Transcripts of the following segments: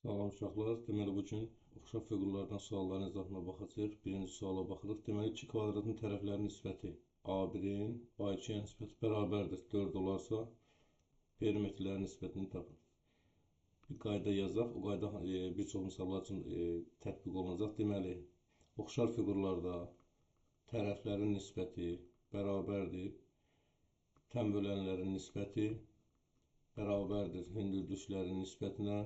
Salam uşaqlar. Deməli, bugün oxşar fiqurlardan sualların izahına baxacağıq. Birinci suala baxırıq. Deməli, 2 kvadratın tərəflərinin nisbəti A1-in A2-yə nisbəti bərabərdir. 4 olarsa, perimetrlərin nisbətini tapın. Bir qayda yazaq. O qayda bir çox misallar üçün tətbiq olunacaq. Deməli, oxşar fiqurlarda tərəflərin nisbəti bərabərdir. Təm bölənlərin nisbəti bərabərdir hündürlüklərin nisbətinə,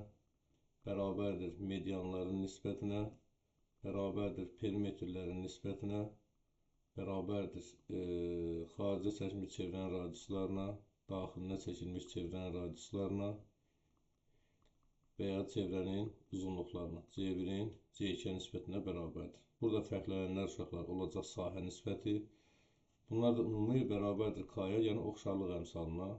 bərabərdir medianların nisbətinə, bərabərdir perimetrlərin nisbətinə, bərabərdir xaricə çəkilmiş çevrənin radiuslarına, daxilinə çəkilmiş çevrənin radiuslarına və ya çevrənin uzunluqlarına, C1-in C2-yə nisbətinə bərabərdir. Burada fərqlənənlər uşaqlar olacaq sahə nisbəti. Bunlar da ümumi bərabərdir K-ya, yəni oxşarlıq əmsalına.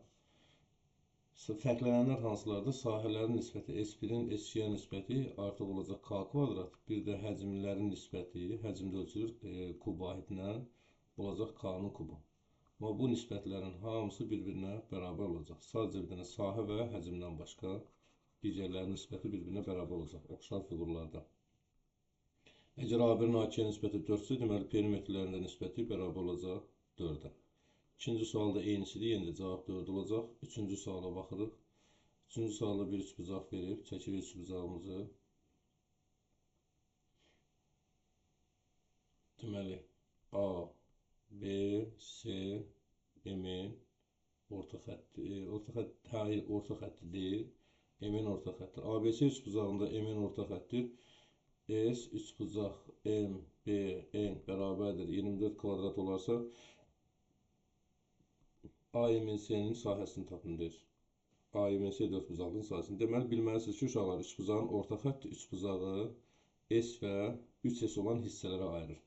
Fərqlənənlər hansılardır? Sahələrin nisbəti S1-in S2-yə nisbəti artıq olacaq K kvadrat. Bir də həcmlərin nisbəti, həcmdə ölçülür kub vahidlə, olacaq K-nın kubu. Amma bu nisbətlərin hamısı bir-birinə bərabər olacaq. Sadəcə bir dənə sahə və həcmdən başqa digərlərin nisbəti bir-birinə bərabər olacaq oxşar fiqurlarda. Əgər A1-in A2-yə nisbəti 4-sə, deməli perimetrlərin də nisbəti bərabər olacaq 4-ə. İkinci sualda eynisidir, yenə də cavab 4 olacaq. Üçüncü suala baxırıq. Üçüncü sualda bir üçbucaq verib, çəkirik üçbucağımızı. Deməli, A, B, C, M-in orta xətti deyil, M-in orta xəttir. ABC üçbucağında M-in orta xəttir. S üçbucaq M, B, N bərabərdir 24 kvadrat olarsa, AMC-nin sahəsini tapın deyir. AMC dörtbucaqlının sahəsini. Deməli, bilməlisiniz ki, uşaqlar üçbucağın orta xətti üçbucağı S və 3S olan hissələrə ayırır.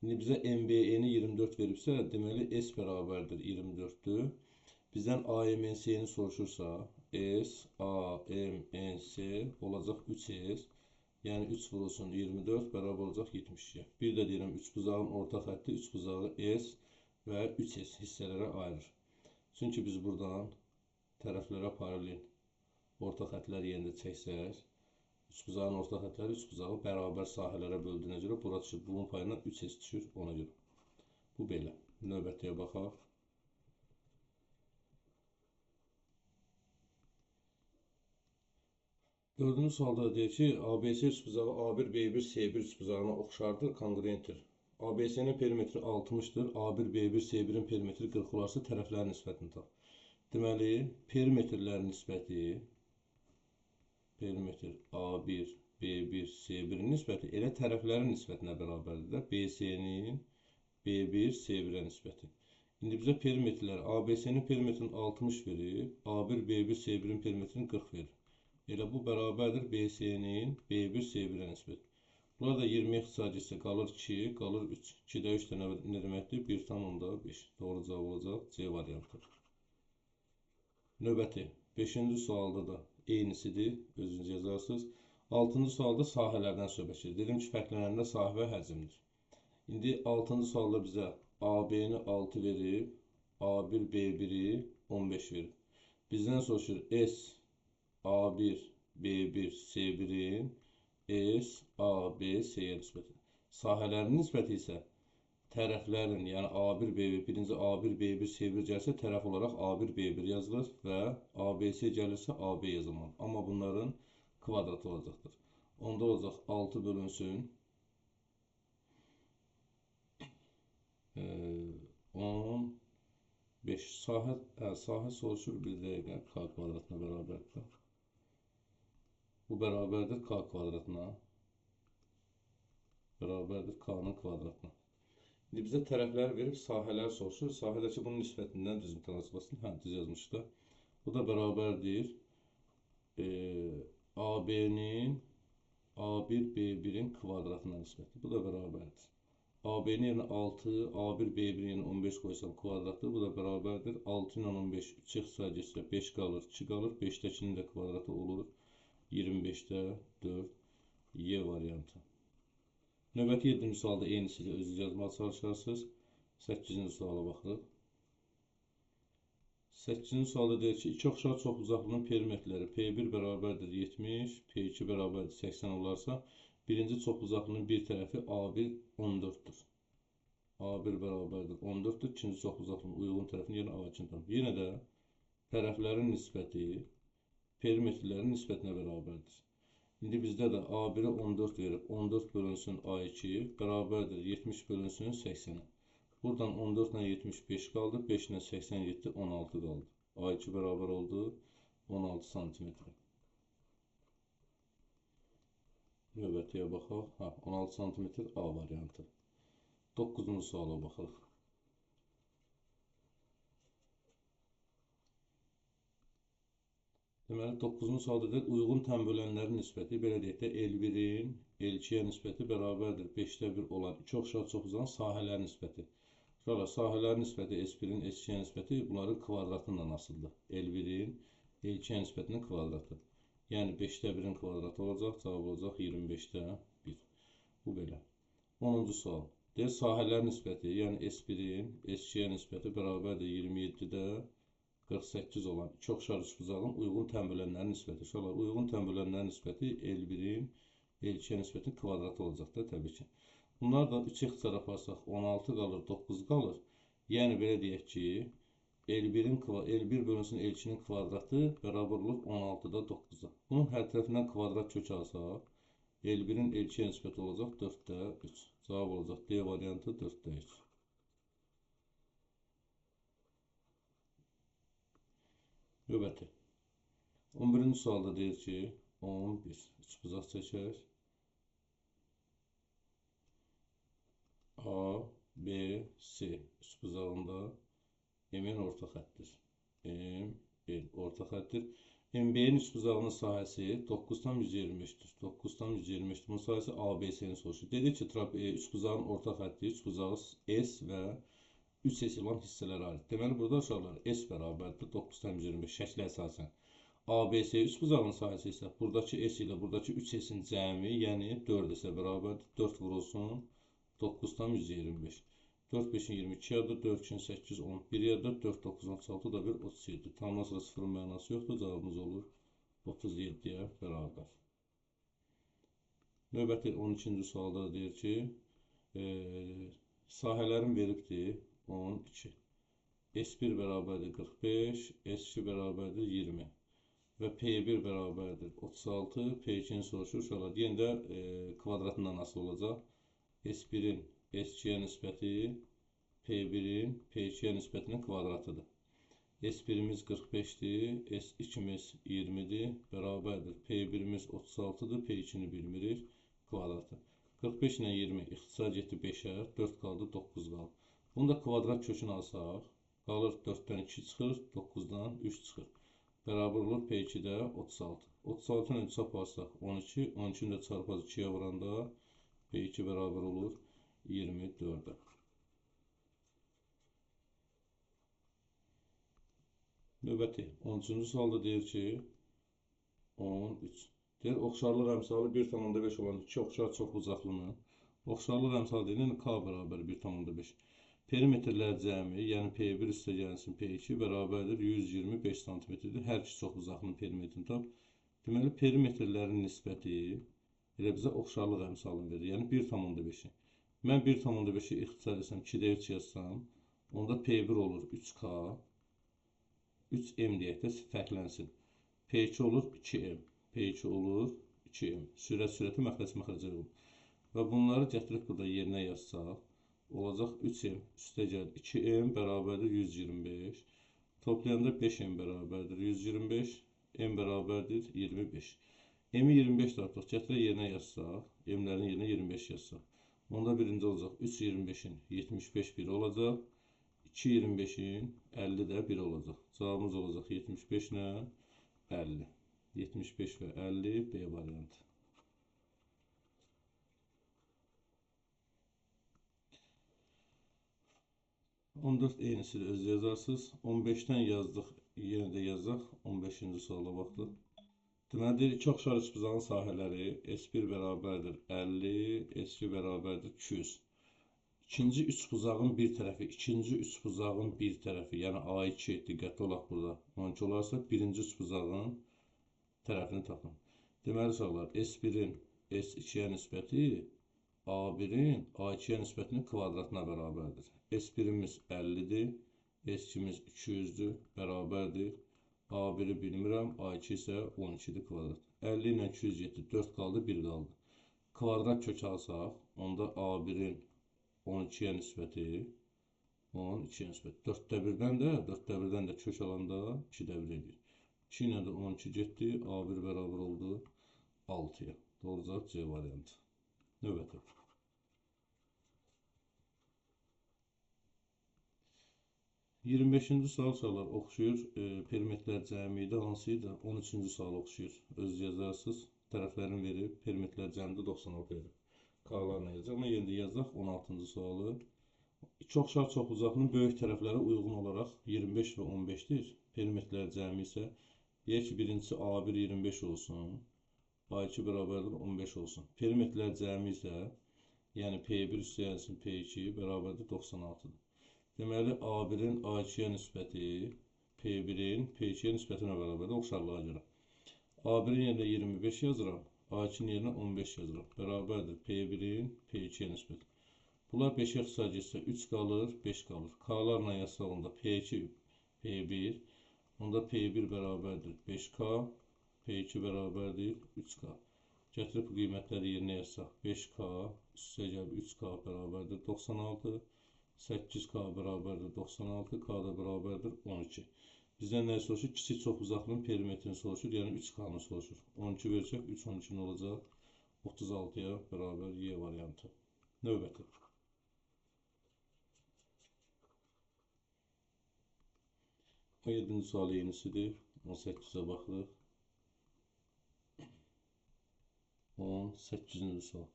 İndi bizə MBE-ni 24 veribsə, deməli S bərabərdir 24-dür. Bizdən AMC-ni soruşursa, S, AMC olacaq 3S. Yəni 3 vurulsun 24 bərabər olacaq 72. Bir də deyirəm, üçbucağın orta xətti üçbucağı S və 3S hissələrə ayırır. Çünki biz buradan tərəflərə paralel orta xətləri yenə də çəksək, üçbucağın orta xətləri üçbucağı bərabər sahələrə böldüyünə görə bura düşür. Bunun payından 3S düşür ona görə. Bu belə. Növbətiyə baxaq. Dördüncü sualda deyir ki, ABC üçbucağı A1, B1, C1 üçbucağına oxşardır, kongruentdir. ABC-nin perimetri 60-dır, A1, B1, C1-in perimetri 40 olarsa tərəflərin nisbətini tap. Deməli, perimetrlərin nisbəti, perimetr A1, B1, C1-in nisbəti elə tərəflərin nisbətinə bərabərdir də, BC-nin B1, C1-ə nisbəti. İndi bizə perimetrlər, ABC-nin perimetrini 60 verir, A1, B1, C1-in perimetrini 40 verir. Elə bu bərabərdir BC-nin B1, C1-ə nisbəti. Bunlar da 20 ixtisarcısı qalır 2, qalır 3. 2-də 3 dənə nə deməkdir? 1,5. Doğru cavab olacaq C variantı. Növbəti 5-ci sualda da eynisidir, özünüz yazarsınız. 6-cı sualda sahələrdən söhbət gedir. Dedim ki, fərqlənəndə sahə və həcmdir. İndi 6-cı sualda bizə AB-ni 6 verib, A1, B1-i 15 verib. Bizdən soruşur S, A1, B1, C1-in S, A, B, C-yə nisbəti. Sahələrin nisbəti isə tərəflərin, yəni A1, B1, birinci A1, B1, C1 gəlsə tərəf olaraq A1, B1 yazılır və ABC gəlirsə AB yazılmalı. Amma bunların kvadratı olacaqdır. Onda olacaq 6 bölünsün 15. Sahə soruşur bir dəqiqə K kvadratına bərabərdir. Bu bərabərdir K kvadratına. Bərabərdir K-nın kvadratına. İndi bizə tərəfləri verib sahələr soruşur. Sahədəki bunun nisbətindən düzüm transformasını, düz yazmışlar. Bu da bərabərdir AB-nin A1, B1-in kvadratına nisbəti. Bu da bərabərdir. AB-nin yerinə 6, A1, B1-in yerinə 15 qoysam kvadratdır. Bu da bərabərdir. 6 ilə 15, 3 ixtisar geçirə 5 qalır, 2 qalır. 5-dəkinin də kvadratı olur. 25-də 4, Y variantı. Növbəti 7-ci sualda eynisidir, özünüz yazmağa çalışarsınız. 8-ci suala baxırıq. 8-ci sualda deyir ki, iki oxşar çoxbucaqlının perimetrləri P1 bərabərdir 70, P2 bərabərdir 80 olarsa, birinci çoxbucaqlının bir tərəfi A1 14-dür. A1 bərabərdir 14-dür. İkinci çoxbucaqlının uyğun tərəfini yenə A2-dən. Yenə də tərəflərin nisbəti perimetrlərin nisbətinə bərabərdir. İndi bizdə də A1-ə 14 verib, 14 bölünsün A2 bərabərdir 70 bölünsün 80-ə. Buradan 14 ilə 75 qaldı, 5 ilə 87, 16 qaldı. A2 bərabər oldu 16 santimetrə. Növbətiyə baxaq. 16 santimetr A variantı. 9-cu suala baxırıq. Deməli, 9-cu sualda deyil, uyğun tənbölənlərin nisbəti, belə deyək də, L1-in L2-yə nisbəti bərabərdir 5-də 1 olan iki oxşar çoxbucağın sahələr nisbəti. Sahələrin nisbəti S1-in S2-yə nisbəti bunların kvadratından asılıdır. L1-in L2-yə nisbətinin kvadratı. Yəni 5-də 1-in kvadratı olacaq, cavab olacaq 25-də 1. Bu belə. 10-cu sual. Deyir, sahələrin nisbəti, yəni S1-in S2-yə nisbəti bərabərdir 27-də 48 olan iki oxşar üçbucağın uyğun tənbölənlərin nisbəti. Uyğun tənbölənlərin nisbəti L1-in L2-yə nisbətin kvadratı olacaq da təbii ki. Bunlar da 3 ixtisar aparsaq 16 qalır, 9 qalır. Yəni belə deyək ki, L1 bölünsün L2-nin kvadratı bərabər olur 16-da 9-a. Bunun hər tərəfindən kvadrat kök alsaq, L1-in L2-yə nisbəti olacaq 4-də 3. Cavab olacaq D variantı 4-də 3. Növbəti. 11-ci sualda deyir ki, 11. Üçbucaq çəkək. A, B, C üçbucağında M-in orta xəttir. M, L orta xəttir. MB-in üçbucağının sahəsi 9,125-dir. 9,125-dir. Bunun sahəsi ABC-ni soruşur. Dedik ki, üçbucağın orta xətti, üçbucağı S və 3S olan hissələrə aid. Deməli, burada uşaqlar S bərabərdir 9,125 şəklə əsasən. ABC üçbucağının sahəsi isə buradakı S ilə buradakı 3S-in cəmi, yəni 4S bərabərdir. 4 vurulsun 9,125. 4, 5-in 22 yadır, 4, 2-in 8, 10, 1 yadır, 4, 9, 16 da 1, 37. Tamamdan sonra sıfırın mənası yoxdur, cavabımız olur 37-yə bərabər. Növbəti 12-ci sualda deyir ki, sahələrin veribdir 12. S1 bərabərdir 45, S2 bərabərdir 20 və P1 bərabərdir 36, P2-ni soruşur. Uşaqlar, yenə də kvadratından asılı olacaq. S1-in S2-yə nisbəti P1-in P2-yə nisbətinin kvadratıdır. S1-imiz 45-dir, S2-miz 20-dir, bərabərdir. P1-imiz 36-dır, P2-ni bilmirik, kvadratı. 45 ilə 20 ixtisar getdi 5-ə, 4 qaldı, 9 qaldı. Bunu da kvadrat kökünü alsaq, qalır 4-dən 2 çıxır, 9-dan 3 çıxır. Bərabər olur P2-də 36. 36 ilə 3 aparsaq 12, 12-ni də çarpaz 2-yə vuranda P2 bərabər olur 24-ə. Növbəti 13-cü sualda deyir ki, 13. Deyir, oxşarlıq əmsalı 1,5 olan iki oxşar çoxbucaqlının oxşarlıq əmsalı deyil, K bərabər 1,5. Perimetrlər cəmi, yəni P1 üstə gəlsin P2 bərabərdir 125 cm-dir. Hər iki çoxbucaqlının perimetrini tap. Deməli, perimetrlərin nisbəti elə bizə oxşarlıq əmsalını verir, yəni 1,5-i. Mən 1,5-i ixtisar etsəm, 2-də 3 yazsam, onda P1 olur 3K, 3M deyək də fərqlənsin. P2 olur 2M, P2 olur 2M. Sürəti məxrəci olur. Və bunları gətirib burada yerinə yazsaq, olacaq 3M üstə gəlir 2M bərabərdir 125. Toplayanda 5M bərabərdir 125, M bərabərdir 25. M-i 25 artıq gətirək yerinə yazsaq, M-lərin yerinə 25 yazsaq. Onda birinci olacaq 3,25-in 75 biri olacaq, 2,25-in 50 də 1 olacaq. Cavabımız olacaq 75 ilə 50. 75 və 50 B variantı. 14 eynisi də öz yazarsınız. 15-dən yazdıq, yenə də yazaq. 15-ci suala baxdıq. Deməli, deyir, iki oxşar üçbucağın sahələri S1 bərabərdir 50, S2 bərabərdir 200. İkinci üçbucağın bir tərəfi, ikinci üçbucağın bir tərəfi, yəni A2, diqqətli olaq burada. 12 olarsa, birinci üçbucağın tərəfini tapın. Deməli, uşaqlar, S1-in S2-yə nisbəti A1-in A2-yə nisbətinin kvadratına bərabərdir. S1-imiz 50-dir, S2-miz 200-dür, bərabərdir. A1-i bilmirəm, A2 isə 12-dir kvadrat. 50 ilə 200 getdi, 4 qaldı, 1 qaldı. Kvadrat kök alsaq, onda A1-in 12-yə nisbəti 12-yə nisbəti. 4-də 1-dən də kök alanda 2-də 1 edir. 2 ilə də 12 getdi, A1 bərabər oldu 6-ya. Doğru cavab C variantı. Növbəti. 25-ci sual uşaqlar oxşuyur. Perimetrlər cəmi idi, hansı idi? 13-cü sual oxşuyur. Öz yazarsınız. Tərəflərini verib, perimetrlər cəmdə 96 verir. K-larını yazacaq. Amma yerində yazacaq 16-cı sualı. İki oxşar çoxbucaqlının böyük tərəfləri uyğun olaraq 25 və 15-dir. Perimetrlər cəmi isə deyək ki, birincisi A1 25 olsun, A2 bərabərdir 15 olsun. Perimetrlər cəmi isə, yəni P1 üstəyənsin P2 bərabərdir 96-dır. Deməli, A1-in A2-yə nisbəti P1-in P2-yə nisbətinə bərabərdir oxşarlığa görə. A1-in yerinə 25 yazıram, A2-nin yerinə 15 yazıram. Bərabərdir P1-in P2-yə nisbəti. Bunlar 5-ə xısa getsə 3 qalır, 5 qalır. K-larla yazsaq onda P2, P1, onda P1 bərabərdir 5K, P2 bərabərdir 3K. Gətirib bu qiymətləri yerinə yazsaq 5K, üstə gəlib 3K bərabərdir 96. 8K bərabərdir 96, K da bərabərdir 12. Bizdən nəyi soruşur? Kiçik çoxbucaqlının perimetrini soruşur, yəni 3K-nı soruşur. 12 versək, 3 12 nə olacaq? 36-ya bərabər Y variantı. Növbəti. O 7-ci sual yenisidir. 18-ə baxırıq. 18-ci sual.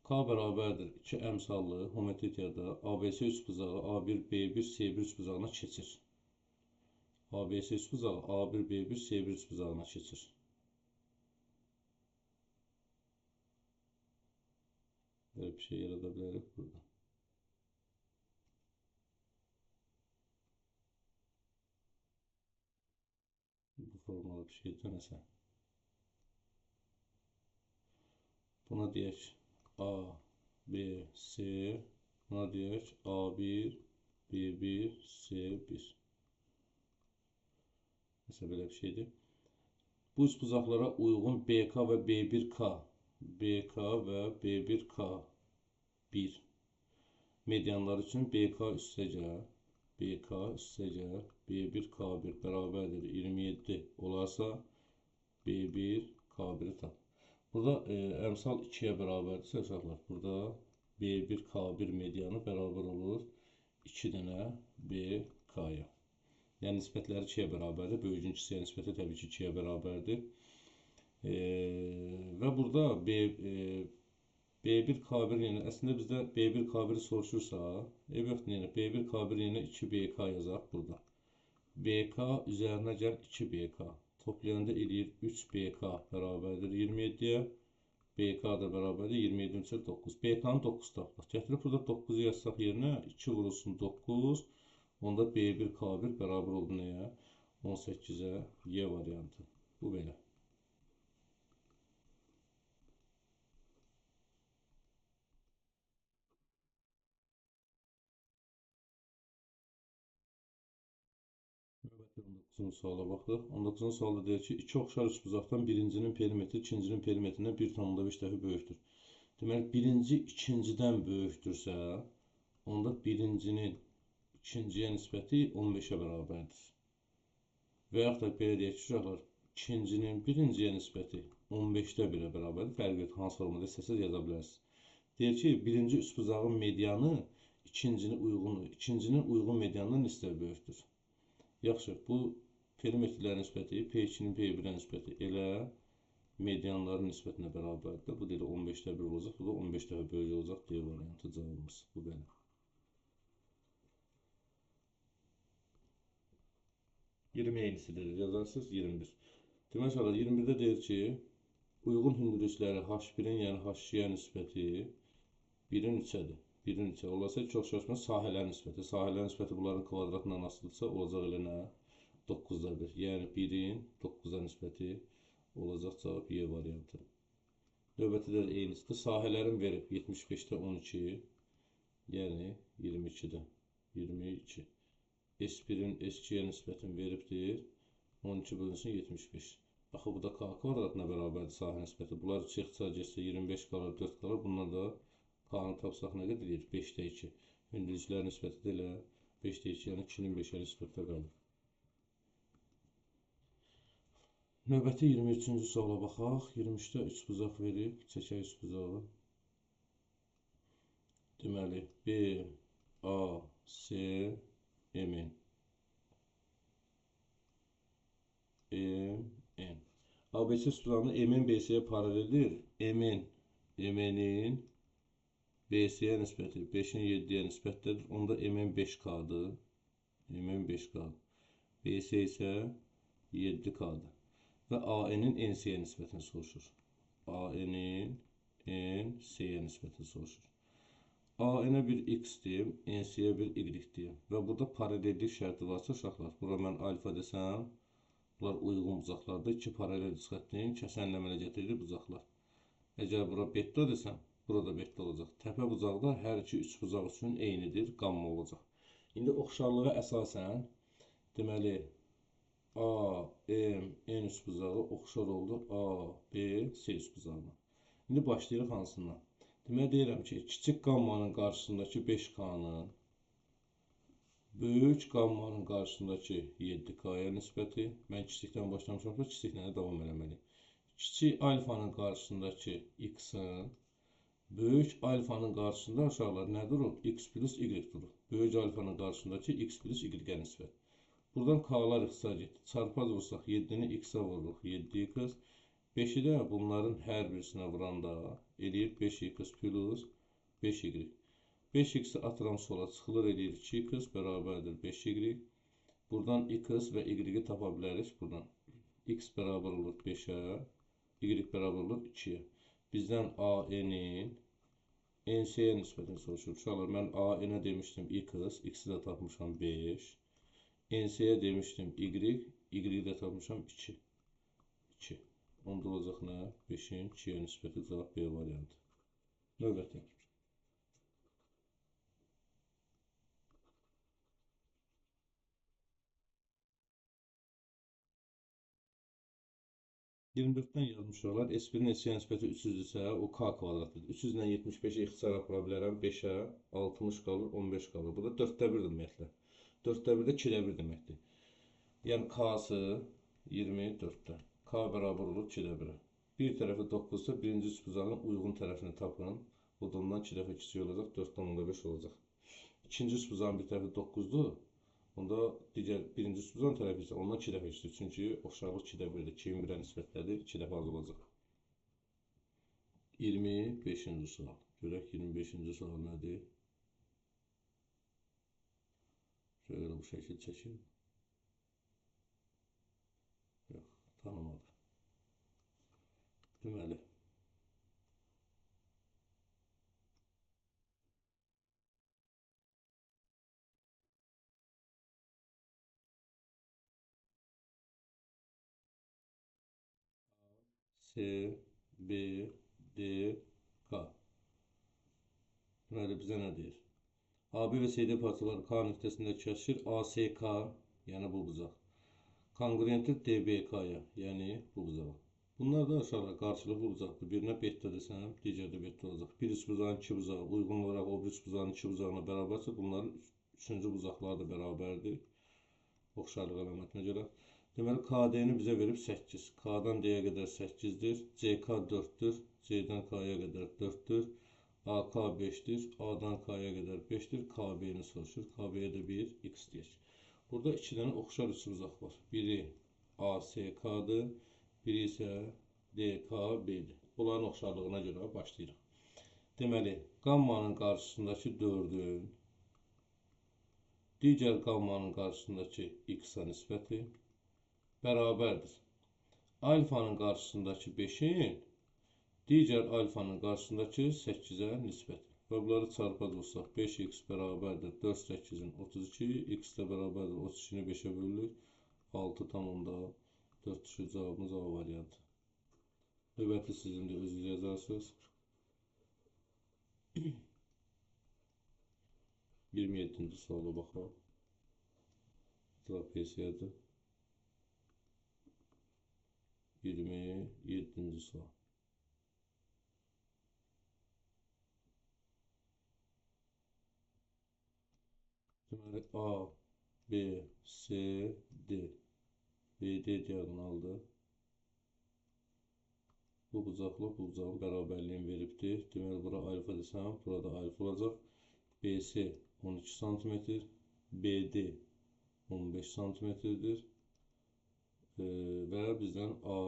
K bərabərdir 2 əmsallı homotetriyada ABC üçbucağı A1, B1, C1 üçbucağına keçir. ABC üçbucağı A1, B1, C1 üçbucağına keçir. Böyle bir şey yarada bilərik burada. Bu formalı bir şey deməsə. Buna deyək A, B, C, buna deyək A1, B1, C1. Mesela belə bir şeydir. Bu üçbucaqlara uyğun BK və B1K, BK və B1K 1 medianlar üçün BK üstəgəl, BK üstəgəl, B1K1 bərabərdir 27 olarsa B1 K1'i tap. Burada əmsal 2-yə bərabərdirsə uşaqlar, burada B1 K1 medianı bərabər olur 2 dənə BK-ya. Yəni nisbətləri 2-yə bərabərdir. Böyücün kiçiyə nisbəti təbii ki 2-yə bərabərdir. Və burada B1 K1 yəni əslində bizdə B1 K1 soruşursa, yoxdur, yəni B1 K1 yəni 2 BK yazaq burada. BK üzərinə gəl 2 BK. Toplayanda eləyir 3 BK bərabərdir 27-yə. BK da bərabərdir 27 × 9. BK-nı 9 tapdıq. Gətirib burada 9-u yazsaq yerinə 2 vurulsun 9. Onda B1 K1 bərabər oldu nəyə? 18-ə Y variantı. Bu belə. Növbəti 19-cu suala baxırıq. 19-cu sualda deyir ki, iki oxşar üçbucaqdan birincinin perimetri ikincinin perimetrindən 1,5 dəfə böyükdür. Deməli, birinci ikincidən böyükdürsə, onda birincinin ikinciyə nisbəti 15-ə bərabərdir. Və yaxud da belə deyək ki, uşaqlar, ikincinin birinciyə nisbəti 15-də 1-ə bərabərdir. Fərq yoxdur, hansı formada istəsəz yaza bilərsiniz. Deyir ki, birinci üçbucağın medianı ikincinin uyğun medianından nisbətən böyükdür. Yaxşı, bu perimetrlərin nisbəti P2-nin P1-ə nisbəti elə medianların nisbətinə bərabərdir. Bu da 15-də 1 olacaq, bu da 15 dəfə böyük olacaq D variantı cavabımız. Bu belə. Iyirmi eynisidir, yazarsınız 21. Demək olar 21-də deyir ki, uyğun hündürlükləri H1-in, yəni H2-yə nisbəti 1-in 3-ədir. 1-in 3-ə olacaq. İki oxşarışma sahələrin nisbəti. Sahələrin nisbəti bunların kvadratından asılıdırsa, olacaq elə nə? 9-da 1. Yəni 1-in 9-a nisbəti olacaq cavab Y variantı. Növbəti də eynisidir. Sahələrin verib 75-də 12, yəni 22-də 22. S1-in S2-yə nisbətin veribdir. 12 bölünsün 75. Baxı, bu da K kvadratına bərabərdir sahə nisbəti. Bunlar 3 ixtisar getsə 25 qalır, 4 qalır. Bunlar da K-nı tapsaq nə qədər edir? 5-də 2. Hündürlüklər nisbəti də elə 5-də 2, yəni 2-nin 5-ə nisbətdə qalır. Növbəti 23-cü suala baxaq. 23-də 3 buzaq verib, çəkək 3 buzağı. Deməli, B, A, C, M-in. M. ABC sütunlarının M-in BC-yə paraleldir. M-in BC-yə nisbəti 5-in 7-yə nisbətdədir. Onda M-in 5K-dır. M-in 5K. BC isə 7K-dır. Və AN-in NC-yə nisbətini soruşur. AN-in NC-yə nisbətini soruşur. AN-ə bir X deyim, NC-yə bir Y deyim. Və burada paralellik şərti varsa uşaqlar. Bura mən alfa desəm, bunlar uyğun bucaqlardır. İki paralel xəttin kəsənləmələ getirir bucaqlar. Əgər bura beta desəm, burada beta olacaq. Təpə bucaqda hər iki üç bucaq üçün eynidir, qamma olacaq. İndi oxşarlığa əsasən, deməli, A, M, N üç bucağı oxşar oldu A, B, C üç buzağına. İndi başlayırıq hansından? Deməli, deyirəm ki, kiçik qammanın qarşısındakı 5K-nın böyük qammanın qarşısındakı 7K-ya nisbəti. Mən kiçikdən başlamışamsa, kiçiklə davam eləməliyim. Kiçik alfanın qarşısındakı X-in böyük alfanın qarşısında aşağılar nə durur? X plus Y durur. Böyük alfanın qarşısındakı X plus Y-ə nisbət. Buradan K-lar ixtisar getdi. Çarpaz vursaq 7-ni X-ə vururuq. 7X. 5-i də bunların hər birisinə vuranda eləyir 5X plus 5Y. 5X-i atıram sola, çıxılır eləyir 2X bərabərdir 5Y. Buradan X və Y-i tapa bilərik. Buradan X bərabər olur 5-ə, Y bərabər olur 2-yə. Bizdən AN-in NC-yə nisbətini soruşur. Uşaqlar, mən AN-ə demişdim X, X-i də tapmışam 5. NC-yə demişdim Y, Y-i də tapmışam 2. 2. Onda olacaq nə? 5-in 2-yə nisbəti cavab B variantı. Növbəti. 24-dən yazmışlar. S1-in S2-yə nisbəti 300-dürsə, o K kvadratdır. 300 ilə 75-ə ixtisar apara bilərəm. 5-ə 60 qalır, 15 qalır. Bu da 4-də 1 deməkdir. 4-də 1 də 2-də 1 deməkdir. Yəni K-sı 24-də. K bərabər olur 2-də 1-ə. Bir tərəfi 9-sa, birinci üç buzağın uyğun tərəfini tapın. Bu da ondan 2 dəfə kiçik olacaq, 4-dən 5 olacaq. İkinci üç buzağın bir tərəfi 9-dur. Onda digər birinci üç buzağın tərəfi isə ondan 2 dəfə kiçikdir. Çünki oxşarlıq 2-də 1-dir. 2-in 1-ə nisbətlədir, 2 dəfə az olacaq. 25-ci sual. Görək 25-ci sual nədir? Şöyle bu şəkil çəkin. Yox, tanımadı. Deməli. C, B, D, K. Deməli, bizə nə deyir? AB və CD parçaları K nöqtəsində kəsişir. ASK, yəni bu buzaq. Kongruentdir DBK-ya, yəni bu buzağa. Bunlar da aşağıda qarşılıqlı buzaqdır. Birinə beta desəm, digərdə beta olacaq. Bir üç buzağın iki buzağı uyğun olaraq o bir üç buzağın iki buzağına bərabərsə, bunların üçüncü buzaqları da bərabərdir. Oxşarlıq əlamətinə görə. Deməli, KD-ni bizə verib 8. K-dan D-yə qədər 8-dir. CK 4-dür. C-dən K-ya qədər 4-dür. AK 5-dir. A-dan K-ya qədər 5-dir. KB-ni soruşur. KB-yə də 1 X deyək. Burada 2 dənə oxşar üç buzaq var. Biri ASK-dır. Biri isə DKB-dir. Bunların oxşarlığına görə başlayırıq. Deməli, qammanın qarşısındakı 4-ün digər qammanın qarşısındakı X-a nisbəti bərabərdir. Alfanın qarşısındakı 5-in digər alfanın qarşısındakı 8-ə nisbəti. Və bunları çarpaz olsaq 5x bərabərdir 4 8-in 32, x də bərabərdir 32-ni 5-ə bölürük. 6,4 düşür cavabımız A variantı. Növbəti sizin də özünüz yazarsınız. 27-ci suala baxaq. Trapesiyadır. 27-ci sual. Deməli, A, B, C, D. BD diagonaldır. Bu bucaqla bu bucağın bərabərliyini veribdir. Deməli, bura alfa desəm, burada alfa olacaq. BC 12 cm, BD 15 cm-dir. Və bizdən A,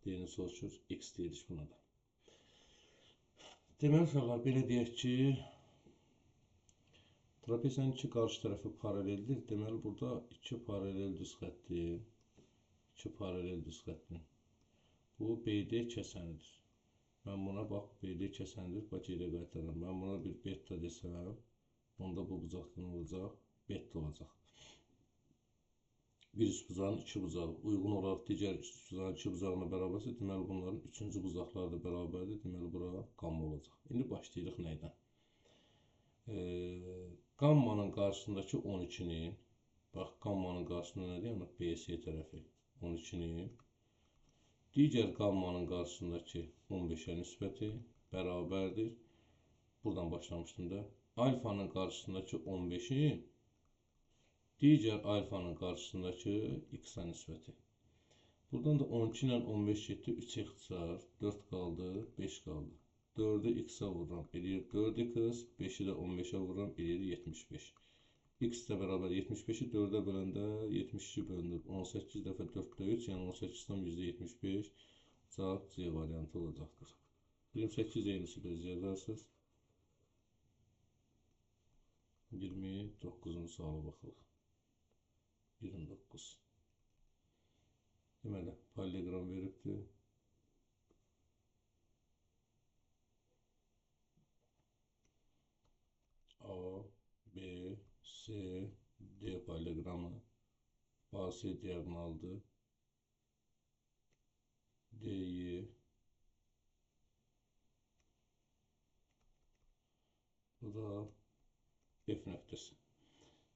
D-ni soruşur, X deyirik buna da. Deməli, uşaqlar, belə deyək ki, trapesiyanın iki qarşı tərəfi paraleldir. Deməli, burada iki paralel düz xətdir. İki paralel düz xətdir. Bu BD kəsənidir. Mən buna bax, BD kəsənidir. Bax, geri qaytaram. Mən buna bir beta desəm, onda bu bucaqdan olacaq, beta olacaq. Bir üst bucağın iki bucağı uyğun olaraq digər üst bucağın iki bucağına bərabərsə, deməli, bunların üçüncü bucaqları da bərabərdir. Deməli, bura qamma olacaq. İndi başlayırıq nəydən? Qammanın qarşısındakı 12-nin, bax, qammanın qarşısında nə deyəm? BC tərəfi 12-nin, digər qammanın qarşısındakı 15-ə nisbəti bərabərdir. Buradan başlamışdım da. Alfanın qarşısındakı 15-in, digər alfanın qarşısındakı x-a nisbəti. Buradan da 12 ilə 15 getdi, 3 ixtisar, 4 qaldı, 5 qaldı. 4'ü x'e vururam, eləyir 4x, 5'i də 15'e vururam, eləyir 75. X ilə bərabər 75'i 4'ə böləndə 72 bölünür. 18 dəfə 4'də 3, yəni 18'dan %75 cavab C variantı olacaqdır. 28 eynisi biz yazarsınız. 29-cu suala baxırıq. 29. Deməli, parallelogram veribdir. A, B, C, D paralelogramı. AC diagonaldır. D'yi bu da F nöqtəsi.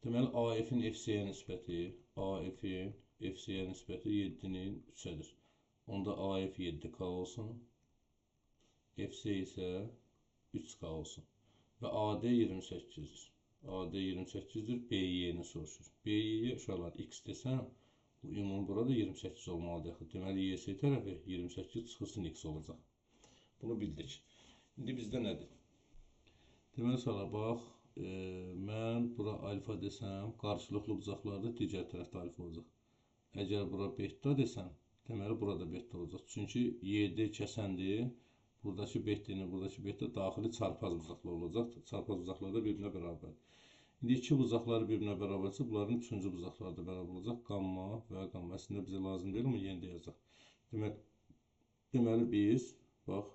Deməli, AF-in FC-yə nisbəti, AF-in FC-yə nisbəti 7-nin 3-ədir. Onda AF 7K olsun. FC isə 3K olsun. Və AD 28-dir. AD 28-dir, BY-ni soruşur. BY-yə uşaqlar X desəm, bu ümumi burada 28 olmalıdır. Deməli, YS tərəfi 28 çıxılsın X olacaq. Bunu bildik. İndi bizdə nədir? Deməli, uşaqlar, bax, mən bura alfa desəm, qarşılıqlı bucaqlarda digər tərəfdə alfa olacaq. Əgər bura beta desəm, deməli, burada beta olacaq. Çünki YD kəsəndir. Buradakı beta ilə buradakı beta daxili çarpaz bucaqlar olacaq. Çarpaz bucaqlar da bir-birinə bərabər. İndi iki bucaqları bir-birinə bərabərsə, bunların üçüncü bucaqları da bərabər olacaq. Qamma və qamma. Əslində bizə lazım deyil, amma yeni də yazacaq. Deməli, biz, bax,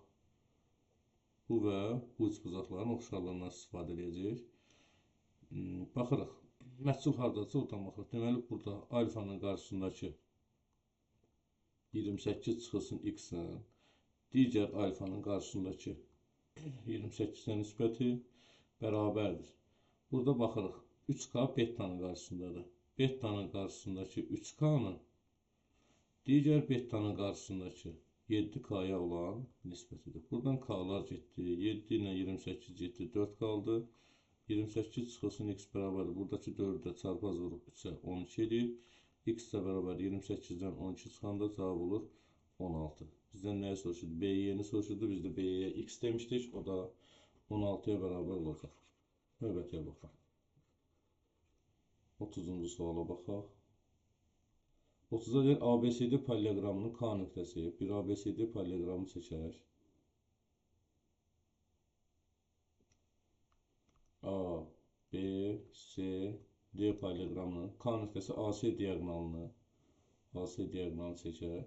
bu və bu üç bucaqların oxşarlığından istifadə edəcəyik. Baxırıq. Məhsul hardadırsa, oradan baxırıq. Deməli, burada alfanın qarşısındakı 28 çıxılsın x-ın, digər alfanın qarşısındakı 28-dən nisbəti bərabərdir. Burada baxırıq. 3K betanın qarşısındadır. Betanın qarşısındakı 3K-nın digər betanın qarşısındakı 7K-ya olan nisbətidir. Buradan K-lar getdi. 7 ilə 28 getdi. 4 qaldı. 28 çıxılsın x bərabərdir. Buradakı 4-ü də çarpaz vurub 3-ə 12 edir. X də bərabər 28-dən 12 çıxanda cavab olur 16. Bizdən nəyə soruşurdu? BY-ni soruşurdu. Biz də BY-yə X demişdik. O da 16-ya bərabər olacaq. Növbətiyə baxaq. 30-cu suala baxaq. 30-a deyir, ABCD paralleloqramının K nöqtəsi. Bir ABCD paralleloqramı çəkək. A, B, C, D paralleloqramının K nöqtəsi AC diagonalını çəkək.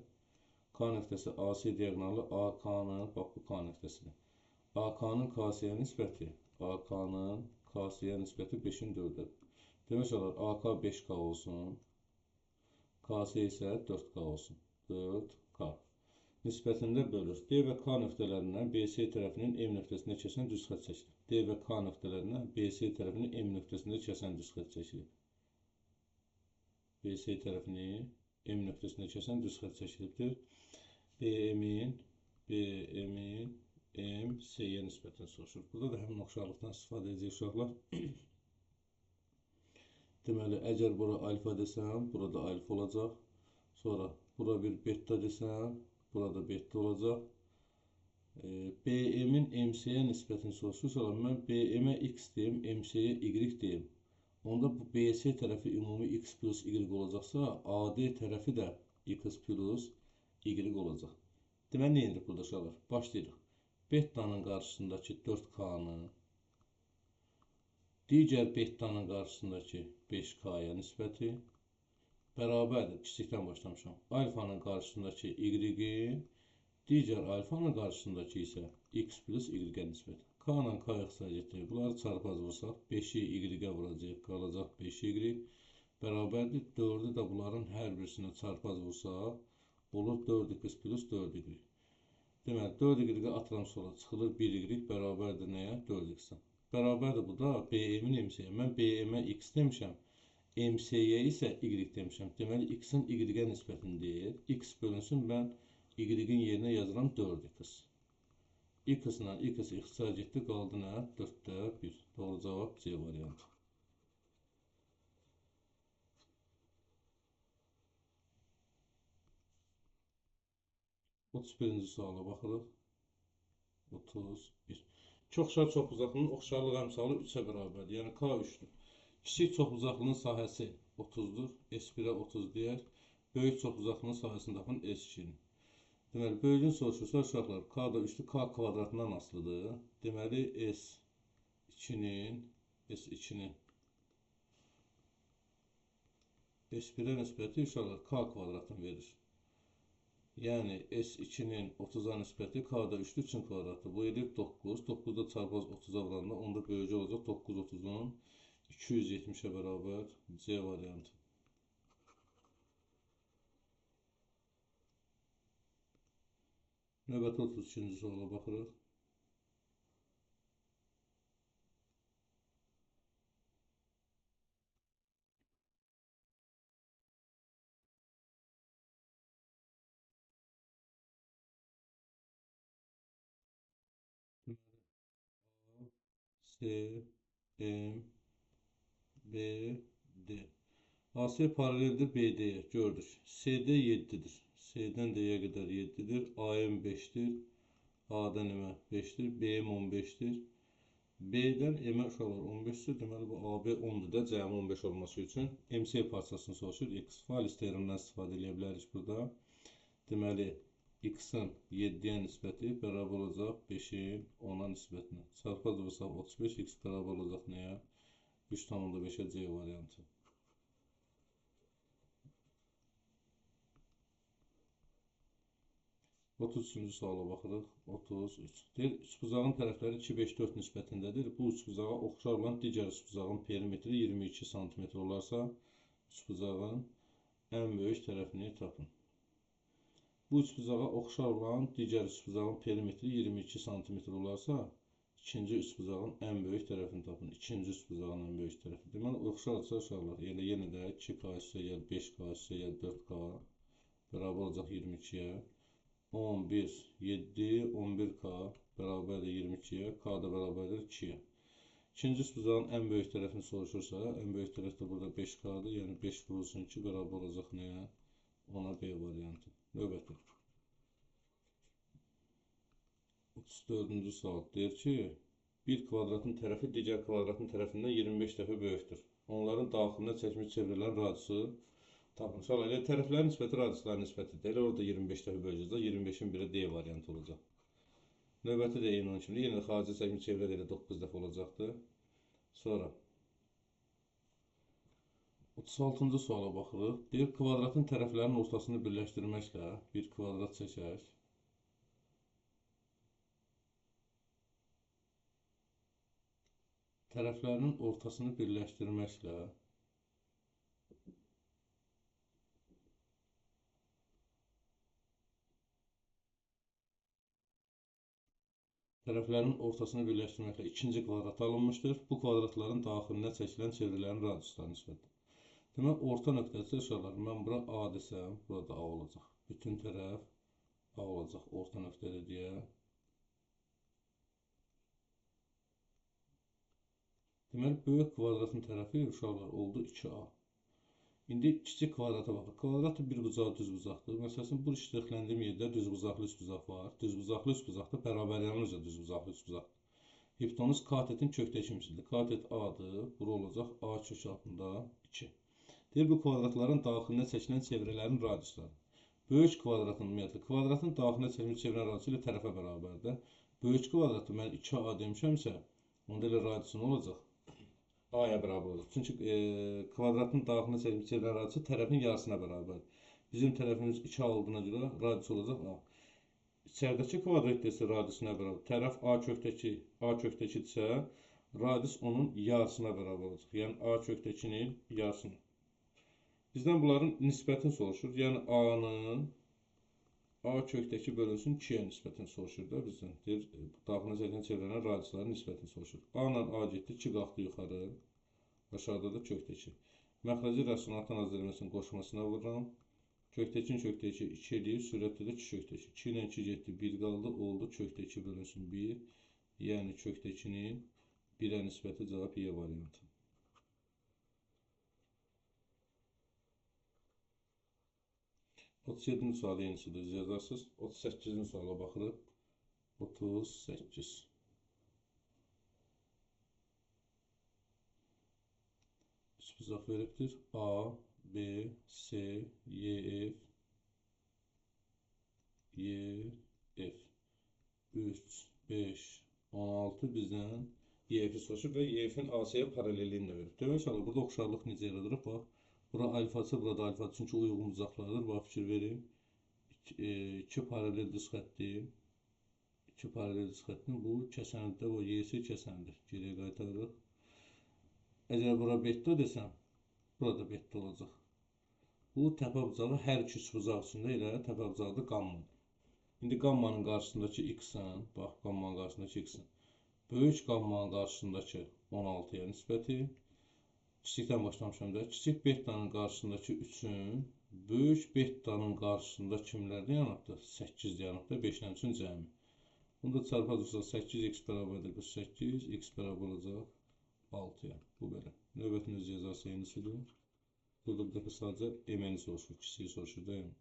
K nöqtəsi AC diagonalı AK-nın, bax bu K nöqtəsidir. AK-nın KC-yə nisbəti AK-nın KC-yə nisbəti 5-in 4-ü. Demək olar AK 5K olsun. KC isə 4K olsun. 4K. Nisbətində bölür. D və K nöqtələrindən BC tərəfinin M nöqtəsində keçən düz xətt çəkilir. D və K nöqtələrindən BC tərəfinin M nöqtəsində keçən düz xətt çəkilir. BC tərəfini M nöqtəsində keçən düz xətt çəkilibdir. BM-in MC-yə nisbətən soruşur. Burada da həmin oxşarlıqdan istifadə edəcək uşaqlar. Deməli, əgər bura alfa desəm, burada alfa olacaq. Sonra bura bir beta desəm, burada beta olacaq. BM-in MC-yə nisbətini soruşursa, mən BM-ə X deyim, MC-yə Y deyim. Onda bu BC tərəfi ümumi X plus Y olacaqsa, AD tərəfi də X plus Y olacaq. Deməli, nə edirik burada uşaqlar? Başlayırıq. Bettanın qarşısındakı 4K-nı digər bettanın qarşısındakı 5K-ya nisbəti bərabərdir. Kiçikdən başlamışam. Alfanın qarşısındakı Y-in digər alfanın qarşısındakı isə X plus Y-ə nisbəti. K ilə K ixtisarcıqdır. Bunları çarpaz vursaq, 5-i Y-ə vuracaq, qalacaq 5Y. Bərabərdir. 4-ü də bunların hər birisinə çarpaz vursaq, olur 4X plus 4Y. Deməli, 4Y atıram sola, çıxılır 1Y, bərabərdir nəyə? 4X-ə. Bərabərdir bu da BM-in MC-yə. Mən BM-ə X demişəm, MC-yə isə Y demişəm. Deməli, X-in Y-ə nisbətini deyir. X bölünsün, mən Y-in yerinə yazıram 4X. X ilə X ixtisar getdi, qaldı nə? 4-də 1. Doğru cavab C variantı. 31-ci suala baxırıq. 31. Çoxşar çoxbucaqlının oxşarlıq əmsalı 3-ə bərabərdir. Yəni K 3-dür. Kiçik çoxbucaqlının sahəsi 30-dur. S1-ə 30 deyək. Böyük çoxbucaqlının sahəsini tapın S2-ni. Deməli, böyüyün soruşursa uşaqlar K da 3-dür. K kvadratından asılıdır. Deməli, S2-nin S1-ə nisbəti uşaqlar K kvadratını verir. Yəni S2-nin 30-a nisbəti K-da 3-dür, 3-ün kvadratı. Bu edir 9. 9-da çarpaz 30-a vuranda onda böyücü olacaq. 9 30-un 270-ə bərabər C variantı. Növbəti 32-ci suala baxırıq. C, M, B, D. AC paraleldir BD-yə, gördük. CD 7-dir. C-dən D-yə qədər 7-dir. AM 5-dir. A-dən M 5-dir. BM 15-dir. B-dən M uşaqlar 15-dir. Deməli, bu AB 10-dur da, cəmi 15 olması üçün. MC parçasını soruşur. X falis teorindən istifadə edə bilərik burada. Deməli, X-in 7-yə nisbəti bərabər olacaq 5-in 10-a nisbətinə. Çarpaz vursaq 35, X bərabər olacaq nəyə? 3,5-ə C variantı. Otuz-üçüncü suala baxırıq. 33. Deyir, üçbucağın tərəfləri 2, 5, 4 nisbətindədir. Bu üçbucağa oxşar olan digər üçbucağın perimetri 22 cm olarsa, üçbucağın ən böyük tərəfini tapın. Bu üçbucağa oxşar olan digər üçbucağın perimetri 22 cm olarsa, ikinci üçbucağın ən böyük tərəfini tapın. İkinci üçbucağın ən böyük tərəfi. Deməli, oxşarsa uşaqlar, yəni yenə də 2K üstə gəl, 5K üstə gəl, 4K bərabər olacaq 22-yə. 11, 7, 11K bərabərdir 22-yə, K da bərabərdir 2-yə. İkinci üçbucağın ən böyük tərəfini soruşursa, ən böyük tərəf də burada 5K-dır, yəni 5 vurulsun 2 bərabər olacaq nəyə? 10-a B variantı. Növbəti. 34-cü sual deyir ki, bir kvadratın tərəfi digər kvadratın tərəfindən 25 dəfə böyükdür. Onların daxilinə çəkmiş çevrilən radiusu tapın. Elə tərəflərin nisbəti radiusların nisbətidir. Elə orada 25 dəfə böyüyəcək. 25-in biri D variantı olacaq. Növbəti də eyni onun kimi. Yenə xarici çəkmiş çevrələr elə 9 dəfə olacaqdır. Sonra 36-cı suala baxırıq. Deyir, kvadratın tərəflərinin ortasını birləşdirməklə bir kvadrat çəkək. tərəflərinin ortasını birləşdirməklə ikinci kvadrat alınmışdır. Bu kvadratların daxilinə çəkilən çevrələrin radiusları nisbətidir. Demək, orta nöqtəsi uşaqlar, mən bura A desəm, burada A olacaq. Bütün tərəf A olacaq, orta nöqtədə deyə. Deməli, böyük kvadratın tərəfi uşaqlar oldu 2A. İndi kiçik kvadrata baxır. Kvadrat bir bucağı düz bucaqdır. Məsələn, bu işləkləndiyim yerdə düz bucaqlı üst bucaq var. Düz bucaqlı üst bucaqda bərabəryanlıca düz bucaqlı üst bucaq. Hipotenuz katetin kökdəki mislidir. Katet A-dır. Bura olacaq A kök altında 2. Deyir, bu kvadratların daxilinə çəkilən çevrələrin radiusları. Böyük kvadratın ümumiyyətlə, kvadratın daxilinə çəkilən çevrələrin radiusu ilə tərəfə bərabərdir. Böyük kvadratı mən 2A demişəmsə, onda elə radiusu nə olacaq? A-ya bərabər olacaq. Çünki kvadratın daxilinə çəkilən çevrələrin radiusu tərəfin yarısına bərabərdir. Bizim tərəfimiz 2A olduğuna görə radius olacaq A. İçəridəki kvadrat desə radiusuna bərabər. Tərəf A kökdəkidirsə, radius onun yarısına bərabər olacaq. Yəni A kökdəkinin yarısına. Bizdən bunların nisbətini soruşur. Yəni A-nın A kökdəki bölünsün 2-yə nisbətini soruşur da bizdən. Deyir, daxilinə çəkilən çevrələrin radiuslarının nisbətini soruşur. A-la A getdi, 2 qalxdı yuxarı. Aşağıda da kökdəki. Məxrəci rasional tənazülməsinin qoşmasına vururam. Kökdəkin kökdəki 2 eləyir, sürətdə də 2 kökdəki. 2 ilə 2 getdi, 1 qaldı, oldu kökdəki bölünsün 1. Yəni kökdəkinin 1-ə nisbəti cavab Y variantı. 37-ci sualı yenisi düz yazarsınız. 38-ci suala baxırıq. 38. Üç bucaq veribdir. A, B, C, Y, F, 3, 5, 16 bizdən Y-F-i soruşur və Y-F-in AC-yə paralelliyini də verib. Demək ki, burada oxşarlıq necə yaradırıq? Bax, bura alfası, burada alfası. Çünki uyğun bucaqlardır. Bax, fikir verin. 2 paralel düz xətdir. 2 paralel düz xətdir. Bu kəsəndir. Bu Y-si kəsəndir. Geriyə qaytarırıq. Əgər bura beta desəm, burada beta olacaq. Bu təpə bucağı hər iki üçbucaq üçündə elə təpə bucaqda qammadır. İndi qammanın qarşısındakı x-in, bax, qammanın qarşısındakı x-in böyük qammanın qarşısındakı 16-ya nisbəti, kiçikdən başlamışam da, kiçik betanın qarşısındakı 3-ün böyük betanın qarşısında kimlərdə yanıbdır? 8 yanıbdır, 5-dən 3-ün cəmi. Bunda çarpacaqsa 8x bərabərdir, bu 8, x bərabər olacaq 6-ya. Bu belə. Növbətin öz yazarsa yenisidir. Burada bir dəfə sadəcə emeni soruşur, kiçiyi soruşur da yəni.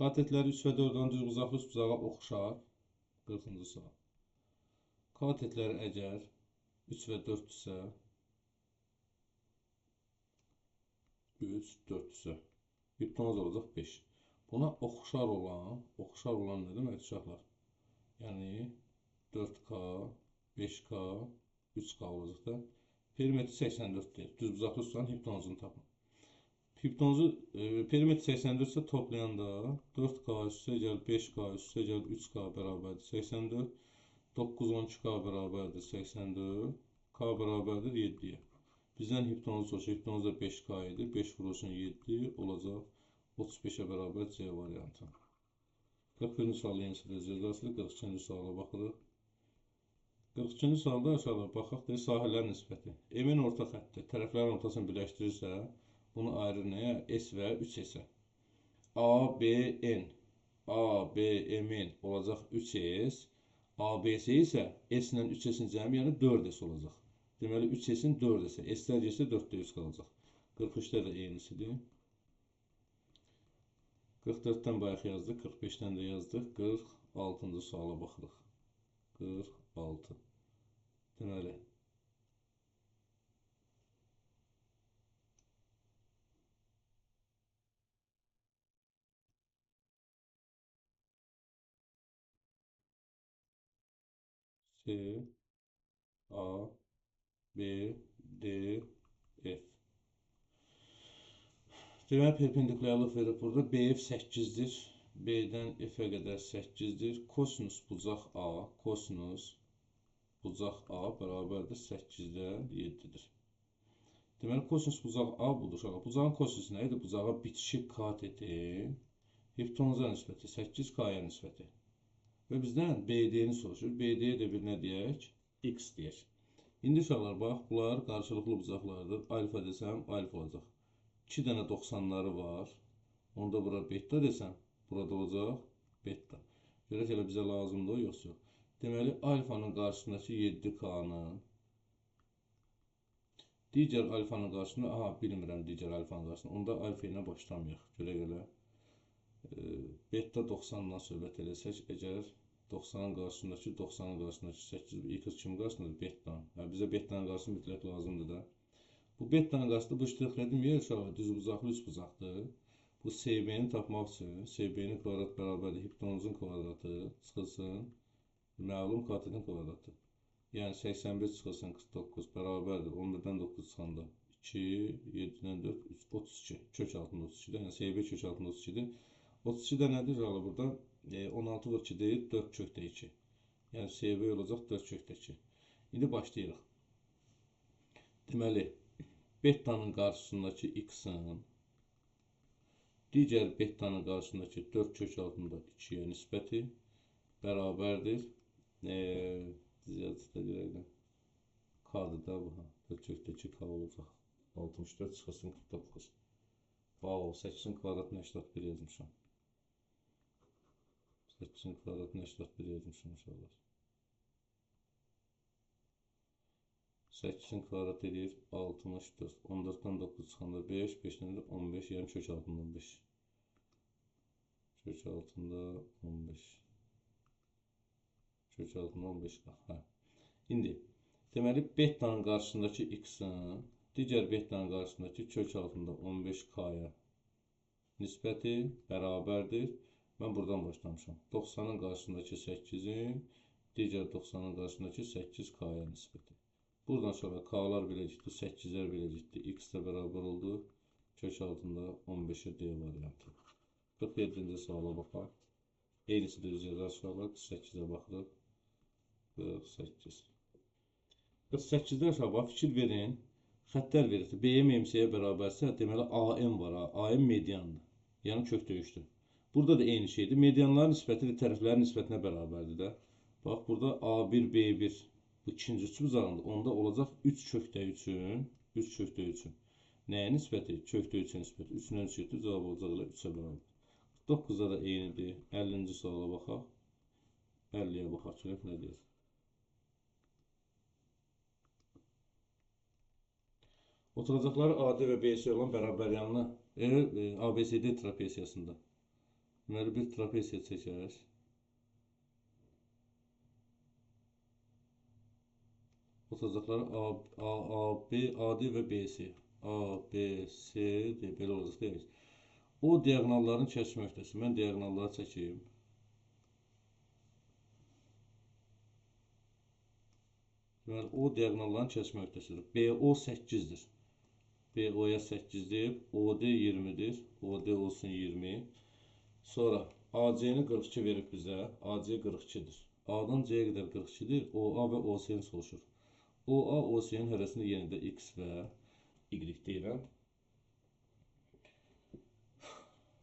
Katetləri 3 və 4-dan düz bucaqlı üst bucağa oxşar. 40-cı sual. Katetləri əgər 3 və 4-dürsə, 3, 4-dürsə, hipotenuz olacaq 5. Buna oxşar olan nə demək uşaqlar? Yəni 4K, 5K, 3K olacaq da. Perimetri 84-dir. Düz bucaqlı üst bucağın hipotenuzunu tapın. Hipotenuzu perimetr 84 ise toplayanda 4K üstə gəl 5K üstə gəl 3K bərabərdir 84. 9, 12K bərabərdir 84. K bərabərdir 7-yə. Bizdən hipotenuzu soruşur. Hipotenuz da 5K idi. 5 vurulsun 7 olacaq. 35'e bərabər C variantı. 41-ci sualı yenisi yazarsınız. 42-ci suala baxırıq. 42-ci sualda aşağıda baxaq deyir sahələr nisbəti. M-in orta xətti tərəflərin ortasını birləşdirirsə, bunu ayırır nəyə? S və 3S-ə. ABN. ABM-in olacaq 3S. ABC isə S ilə 3S-in cəmi, yəni 4S olacaq. Deməli 3S-in 4S-ə. S-lər gəlsə 4-də 100 qalacaq. 43-də də eynisidir. 44-dən bayaq yazdıq. 45-dən də yazdıq. 46-cı suala baxırıq. 46. Deməli. C, A, B, D, F. Deməli, perpendikulyarlıq verib burada. BF 8-dir. B-dən F-ə qədər 8-dir. Kosinus bucaq A, kosinus bucaq A bərabərdir 8-də 7-dir. Deməli, kosinus bucaq A budur. Bucağın kosinüsü nə idi? Bucağa bitişik katetin hipotenuza nisbəti 8K-ya nisbəti. Və bizdən BD-ni soruşur. BD-yə də bir nə deyək? X deyək. İndi uşaqlar, bax, bunlar qarşılıqlı bucaqlardır. Alfa desəm, alfa olacaq. 2 dənə 90'ları var. Onda bura beta desəm, burada olacaq beta. Görək elə bizə lazımdır o, yoxsa yox. Deməli, alfanın qarşısındakı 7K-nın digər alfanın qarşısında, aha, bilmirəm digər alfanın qarşısında. Onda alfa ilə başlamayaq. Görək elə. Beta 90-dan söhbət eləsək, əgər 90'ın qarşısındakı 8 x kimi qarşısındadır? Beta'nın. Bizə beta'nın qarşısı mütləq lazımdır da. Bu beta'nın qarşısında bu iştirakla demək uşaqlar düz bucaqlı üst bucaqdır. Bu SB-ni tapmaq üçün SB-nin kvadrat bərabərdir hipotenuzun kvadratı çıxılsın məlum katetin kvadratı. Yəni 81 çıxılsın 49 bərabərdir 11-dən 9 çıxanda 2, 7-dən 4, 3, 32. Kök altında 32-də. Yəni SB kök altında 32-dir. 32-də nədir? Burada 16 vur 2 deyil, 4 kökdə 2. Yəni SB olacaq 4 kökdə 2. İndi başlayırıq. Deməli, beta'nın qarşısındakı x-in digər beta'nın qarşısındakı 4 kök altında 2-yə nisbəti bərabərdir. Ziyadətdə görəkdən. K-dır da bu. 4 kökdə 2 K olacaq. 64 çıxılsın 49. Wow, 8'in kvadratını 81 yazmışam. 8'in kvadratını 81 yazmışam inşallah. 8'in kvadrat edir 64. 14'dan 9 çıxanda 5, 5'dən də 15, yəni kök altında 15. Kök altında 15. Kök altında 15 qalx. İndi, deməli, beta'nın qarşısındakı x-in digər beta'nın qarşısındakı kök altında 15K-ya nisbəti bərabərdir. Mən buradan başlamışam. 90'ın qarşısındakı 8'in digər 90'ın qarşısındakı 8K-ya nisbəti. Buradan sonra K'lar belə getdi, 8'lər belə getdi. X də bərabər oldu. Kök altında 15'e D variantı. 47-ci suala baxaq. Eynisi də üzr yazar suala. 48'ə baxırıq. 48. 48'də aşağı fikir verin. Xəttlər verir. B-yə MMC-yə bərabərsə, deməli AM var. AM mediandır. Yəni kök döyüşdür. Burada da eyni şeydir. Medianların nisbəti də tərəflərin nisbətinə bərabərdir də. Bax, burada A1, B1 bu ikinci üç bucağında. Onda olacaq 3 kökdə 3'ün. 3 kökdə 3'ün. Nəyə nisbəti? Kökdə 3'ə nisbəti. 3-ün ölçü getdi. Cavab olacaq elə 3'ə bərabər. 49'da da eynidir. 50-ci suala baxaq. 50'yə baxaq. Görək nə deyir? Oturacaqları AD və BC olan bərabər yanına ABCD trapesiyasında. Deməli, bir trapesiya çəkək. Oturacaqları AD və BC. ABCD belə olacaq deyək. O diagonalların kəsmə nöqtəsi. Mən diagonalları çəkeyim. Deməli, o diagonalların kəsmə nöqtəsidir. BO 8'dir. BO'ya 8 deyib, OD 20'dir. OD olsun 20. Sonra AC-ni 42 verib bizə. AC 42'dir. A'dan C'yə qədər 42'dir. OA və OC-ni soruşur. OA, OC-nin hərəsində yenə də X və Y deyirəm.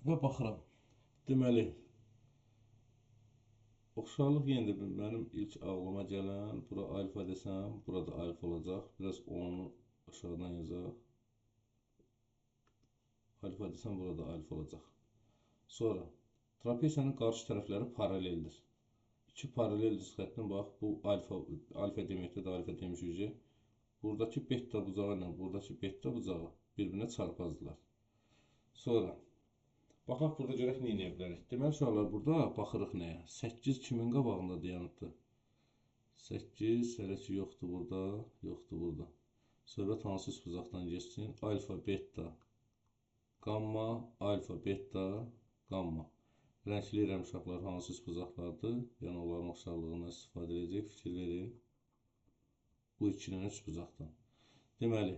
Və baxıram. Deməli, oxşarlıq yenə də mənim ilk ağlıma gələn, bura alfa desəm, burada alfa olacaq. Biraz onu aşağıdan yazaq. Alfa desəm, burada alfa olacaq. Sonra, trapesiyanın qarşı tərəfləri paraleldir. İki paralel disk xəttinə bax, bu alfa deməkdir, alfa demişik. Buradakı beta bucağı ilə buradakı beta bucağı bir-birinə çarpazdılar. Sonra, baxaq burada görək nə edə bilərik. Deməli, uşaqlar, burada baxırıq nəyə? 8 kimin qabağında dayanıbdır? 8 hələ ki yoxdur burada, yoxdur burada. Söhbət hansı bucaqdan geçsin? Alfa, beta, gamma, alfa, beta, gamma. Rəngləyirəm uşaqlar hansı bucaqlardır? Yəni, onların oxşarlığından istifadə edəcək, fikir verin. Bu ikinin üç bucaqdan. Deməli,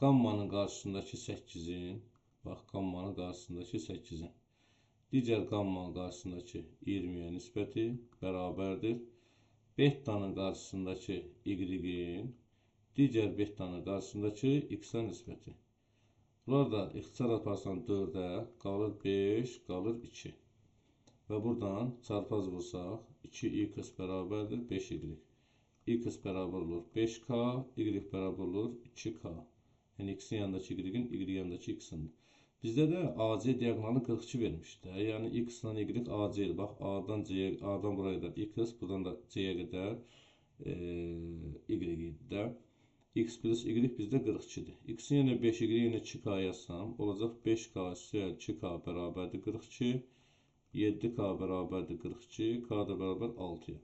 gammanın qarşısındakı 8'in, bax, gammanın qarşısındakı 8'in, digər gammanın qarşısındakı 20'yə nisbəti bərabərdir. Betanın qarşısındakı y-in digər betanın qarşısındakı x-a nisbəti. Bunlar da ixtisar aparsan 4-ə, qalır 5, qalır 2. Və buradan çarpaz vursaq, 2x bərabərdir 5y. X bərabər olur 5k, y bərabər olur 2k. Yəni x-in yanındakı y-in, y yanındakı x-in. Bizdə də AC diaqonalı 42 vermişdi. Yəni x ilə y AC ilə. Bax, A-dan C-yə, A-dan buraya qədər x, buradan da C-yə qədər y də. X plus y bizdə 42-dir. X-in yenə 5, y yenə 2k yazsam, olacaq 5k üstəgəl 2k bərabərdir 42. 7k bərabərdir 42, k da bərabər 6-ya.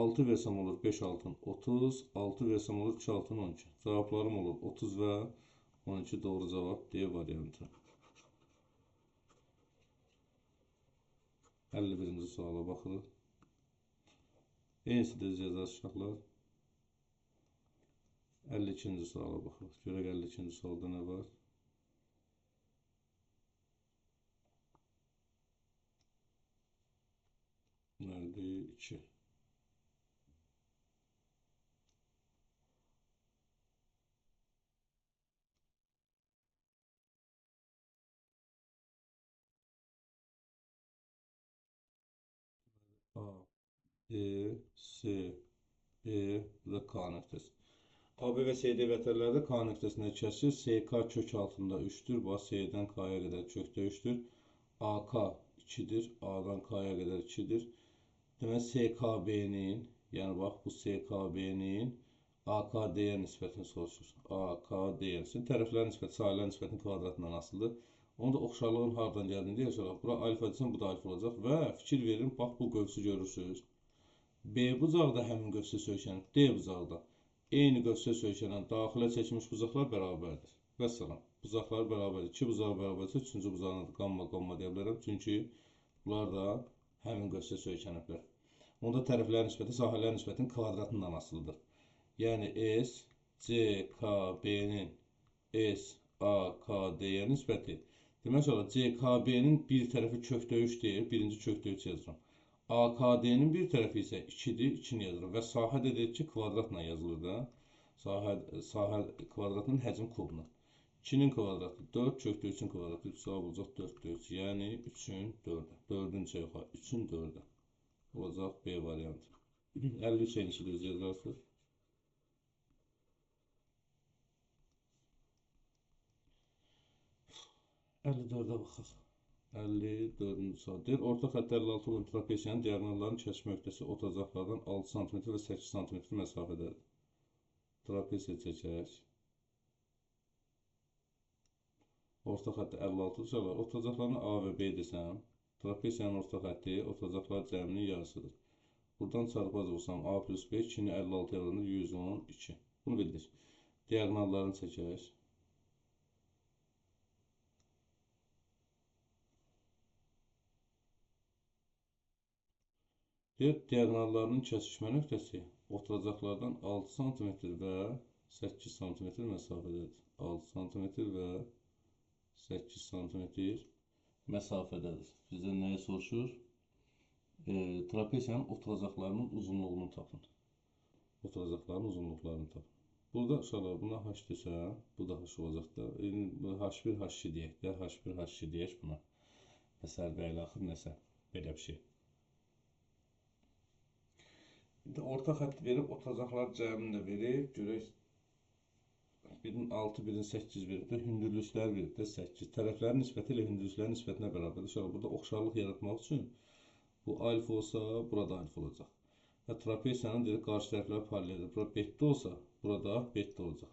6 versəm olur 5 6-ın 30, 6 versəm olur 2 6-ın 12. Cavablarım olur 30 və 12 doğru cavab D variantı. 51-ci suala baxırıq. Eynisini də yazar uşaqlar. 52-ci suala baxırıq. Görək 52-ci sualda nə var? Nədir? 2. A, E, S, E və K nöqtəsi. AB və CD vətənlərdə K nöqtəsində kəsir. SK kök altında 3-dür. Bax, C-dən K-ya qədər kökdə 3-dür. AK 2-dir. A-dan K-ya qədər 2-dir. Demək, SKB-nin, yəni bax, bu SKB-nin AKD-yə nisbətini soruşur. AKD-yə nisbətini, tərəflərin nisbəti, sahələrin nisbətinin kvadratından asılıdır. Onu da oxşarlığın hardan gəldiyini deyə soraq. Bura alfa desən, bu da alfa olacaq və fikir verin, bax, bu qövsü görürsünüz. B bucaqda həmin qövsü söykənib, D bucaqda. Eyni qövsü söykənən daxilə çəkilmiş bucaqlar bərabərdir. Vəssalam. Bucaqlar bərabərdir. 2 bucağı bərabərdirsə, 3-cü bucağına qamma deyə bilərəm. Çünki bunlar da həmin qövsü söykəniblər. Onda tərəflərin nisbəti sahələrin nisbətinin kvadratından asılıdır. Yəni S, C, K, B-nin S, A, K, D-yə nisbəti. Demək olar, CKB-nin bir tərəfi kökdə 3 deyil, birinci kökdə 3 yazıram. AKD-nin bir tərəfi isə 2-dir, 2-ni yazıram. Və sahə də deyək ki, kvadratla yazılır da. Sahə kvadratının həcm kubuna. 2-nin kvadratı 4, kökdə 3-ün kvadratı 3 cavab olacaq 4-də 3. Yəni 3-ün 4-ə. 4-ün çeyxə, 3-ün 4-ə. Olacaq B variantı. 53 enişi düz yazarsınız. 54-ə baxaq. 54-cü sual. Deyir, orta xətt 56 olan trapesiyanın diaqonallarının kəsişmə nöqtəsi otacaqlardan 6 sm və 8 sm məsafədədir. Trapesiya çəkək. Orta xətti 56 suala. Otacaqlarını A və B desəm, trapesiyanın orta xətti otacaqlar cəminin yarısıdır. Buradan çarpaz olsam A plus B 2-ni 56 yalanır 112. Bunu bildik. Diaqonallarını çəkək. Deyir, diaqonallarının kəsişmə nöqtəsi oturacaqlardan 6 sm və 8 sm məsafədədir. 6 sm və 8 sm məsafədədir. Bizdən nəyə soruşur? Trapesiyanın oturacaqlarının uzunluğunu tapın. Oturacaqların uzunluqlarını tapın. Burada uşaqlar buna h desəm, bu da h olacaq da. H1, h2 deyək də, h1, h2 deyək buna. Məsəl və ilə axır nəsə, belə bir şey. Orta xətt verib, oturacaqlar cəmini də verib, görək, birinin 6, birinin 8 verib də, hündürlüklər verib də 8. Tərəflərin nisbəti ilə hündürlüklərin nisbətinə bərabərdir. Burada oxşarlıq yaratmaq üçün bu alfa olsa, burada alfa olacaq. Və trapesiyanın dedik, qarşı tərəfləri paraleldir. Bura betdə olsa, burada betdə olacaq.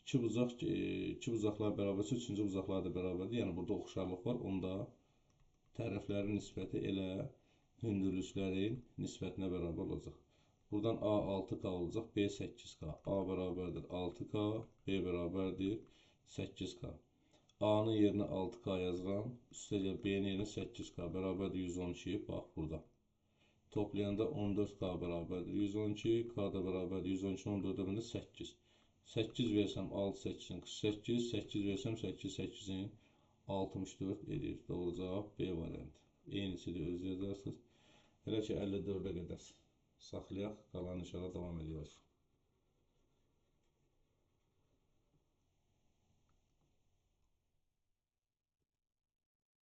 İki bucaqlar bərabərsə, üçüncü bucaqlar da bərabərdir. Yəni, burada oxşarlıq var. Onda tərəflərin nisbəti elə hündürlüklərin nisbətinə bərabər olacaq. Buradan A 6K olacaq, B 8K. A bərabərdir 6K, B bərabərdir 8K. A-nın yerinə 6K yazıram. Üstəgəl B-nin yerinə 8K bərabərdir 112. Bax, burada. Toplayanda 14K bərabərdir 112. K da bərabərdir 112, 14-də bəndə 8. 8 versəm 6, 8-in 48. 8 versəm 8, 8-in 64 edir. Doğru cavab B variantı. Eynisi də öz yazarsınız. Elə ki, 54-ə qədər. saxlayaq, qalan işara davam edək.